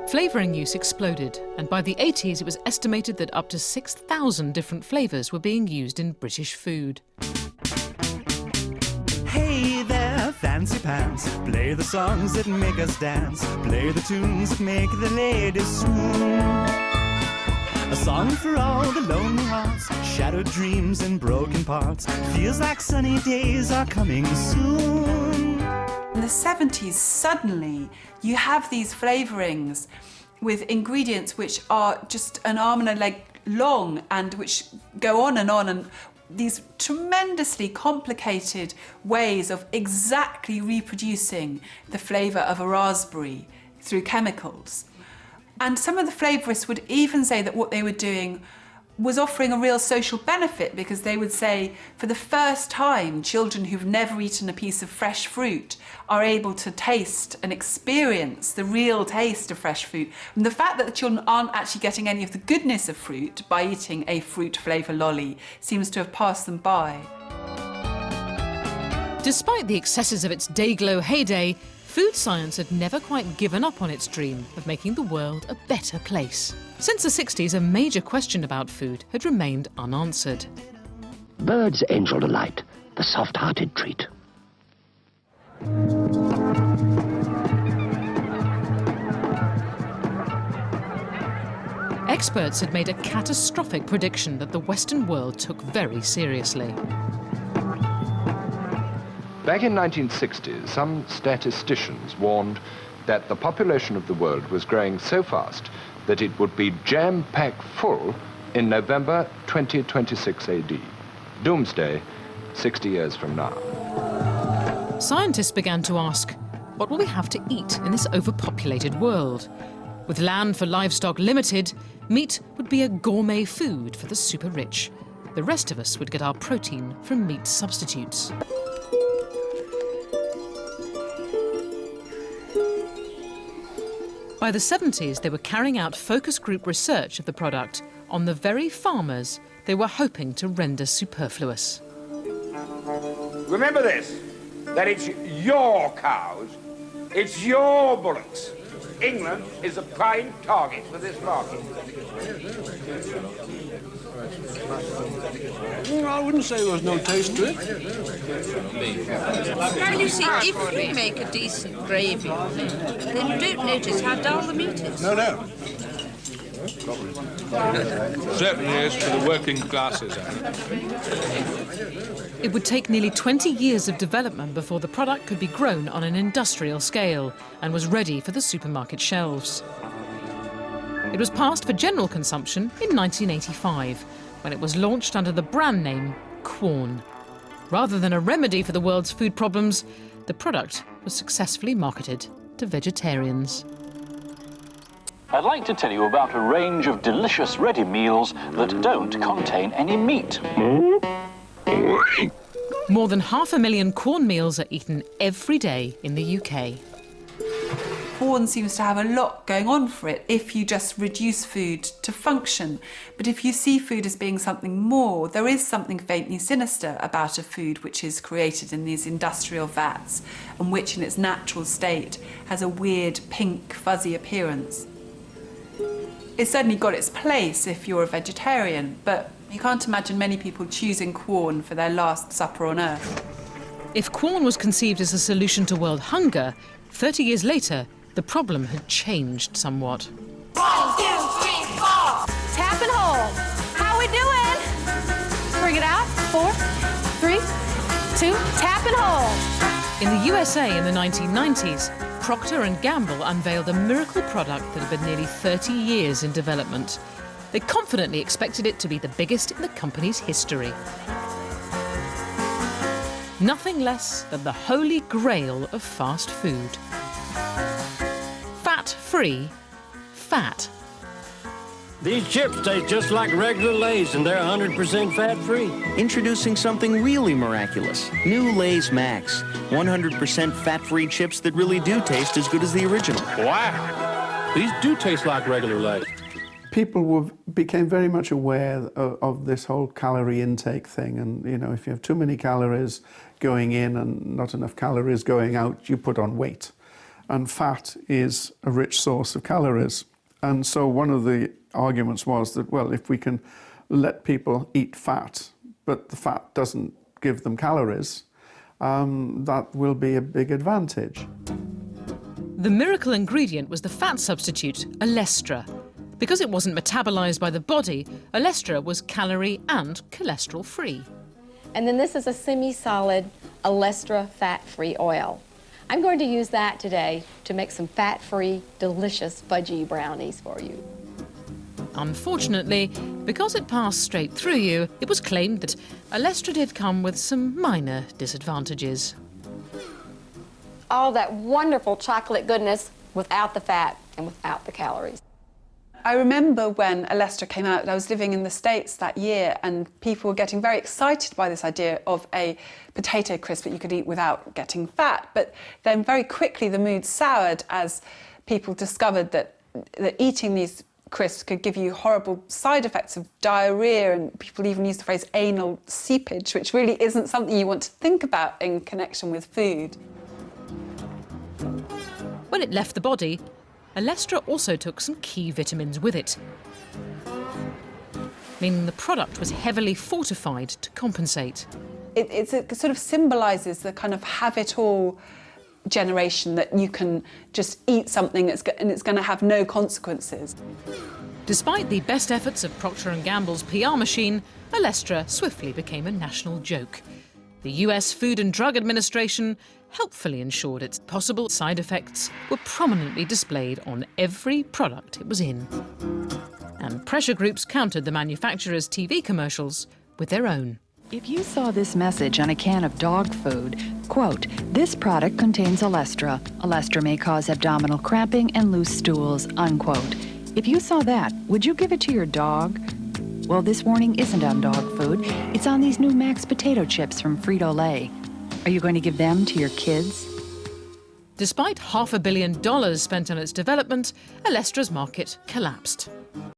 Flavouring use exploded, and by the 80s it was estimated that up to 6,000 different flavours were being used in British food. Hey there, fancy pants, play the songs that make us dance, play the tunes that make the ladies swoon. A song for all the lonely hearts, shattered dreams and broken parts, feels like sunny days are coming soon. In the 70s, suddenly, you have these flavourings with ingredients which are just an arm and a leg long and which go on, and these tremendously complicated ways of exactly reproducing the flavour of a raspberry through chemicals. And some of the flavourists would even say that what they were doing was offering a real social benefit, because they would say, for the first time, children who've never eaten a piece of fresh fruit are able to taste and experience the real taste of fresh fruit. And the fact that the children aren't actually getting any of the goodness of fruit by eating a fruit flavour lolly seems to have passed them by. Despite the excesses of its day-glow heyday, food science had never quite given up on its dream of making the world a better place. Since the 60s, a major question about food had remained unanswered. Bird's angel delight, the soft-hearted treat. Experts had made a catastrophic prediction that the Western world took very seriously. Back in 1960s, some statisticians warned that the population of the world was growing so fast that it would be jam-packed full in November 2026 AD. Doomsday, 60 years from now. Scientists began to ask, what will we have to eat in this overpopulated world? With land for livestock limited, meat would be a gourmet food for the super rich. The rest of us would get our protein from meat substitutes. By the 70s, they were carrying out focus group research of the product on the very farmers they were hoping to render superfluous. Remember this, that it's your cows, it's your bullocks. England is a prime target for this market. I wouldn't say there was no taste to it. Well, you see, if we make a decent gravy of it, then you don't notice how dull the meat is. No. Certainly is for the working classes. It would take nearly 20 years of development before the product could be grown on an industrial scale and was ready for the supermarket shelves. It was passed for general consumption in 1985, when it was launched under the brand name Quorn. Rather than a remedy for the world's food problems, the product was successfully marketed to vegetarians. I'd like to tell you about a range of delicious ready meals that don't contain any meat. More than 500,000 Quorn meals are eaten every day in the UK. Quorn seems to have a lot going on for it if you just reduce food to function. But if you see food as being something more, there is something faintly sinister about a food which is created in these industrial vats and which in its natural state has a weird pink fuzzy appearance. It's certainly got its place if you're a vegetarian, but you can't imagine many people choosing Quorn for their last supper on Earth. If Quorn was conceived as a solution to world hunger, 30 years later, the problem had changed somewhat. 1, 2, 3, 4. Tap and hold. How we doing? Bring it out. 4, 3, 2. Tap and hold. In the USA in the 1990s, Procter & Gamble unveiled a miracle product that had been nearly 30 years in development. They confidently expected it to be the biggest in the company's history. Nothing less than the holy grail of fast food. Fat-free fat. These chips taste just like regular Lay's, and they're 100% fat-free. Introducing something really miraculous. New Lay's Max. 100% fat-free chips that really do taste as good as the original. Wow! These do taste like regular Lay's. People became very much aware of this whole calorie intake thing, and you know, if you have too many calories going in and not enough calories going out, you put on weight. and fat is a rich source of calories. And so one of the arguments was that, well, if we can let people eat fat, but the fat doesn't give them calories, that will be a big advantage. The miracle ingredient was the fat substitute, olestra. Because it wasn't metabolised by the body, olestra was calorie and cholesterol-free. And then this is a semi-solid olestra fat-free oil. I'm going to use that today to make some fat-free, delicious fudgy brownies for you. Unfortunately, because it passed straight through you, it was claimed that olestra did come with some minor disadvantages. All that wonderful chocolate goodness without the fat and without the calories. I remember when olestra came out, I was living in the States that year, and people were getting very excited by this idea of a potato crisp that you could eat without getting fat. But then very quickly the mood soured as people discovered that eating these crisps could give you horrible side effects of diarrhea, and people even used the phrase anal seepage, which really isn't something you want to think about in connection with food. When it left the body, olestra also took some key vitamins with it, meaning the product was heavily fortified to compensate. It sort of symbolises the kind of have-it-all generation, that you can just eat something and it's going to have no consequences. Despite the best efforts of Procter & Gamble's PR machine, olestra swiftly became a national joke. The US Food and Drug Administration helpfully ensured its possible side effects were prominently displayed on every product it was in. And pressure groups countered the manufacturer's TV commercials with their own. If you saw this message on a can of dog food, quote, "This product contains olestra. Olestra may cause abdominal cramping and loose stools," unquote. If you saw that, would you give it to your dog? Well, this warning isn't on dog food. It's on these new Max potato chips from Frito-Lay. Are you going to give them to your kids? Despite $500 million spent on its development, olestra's market collapsed.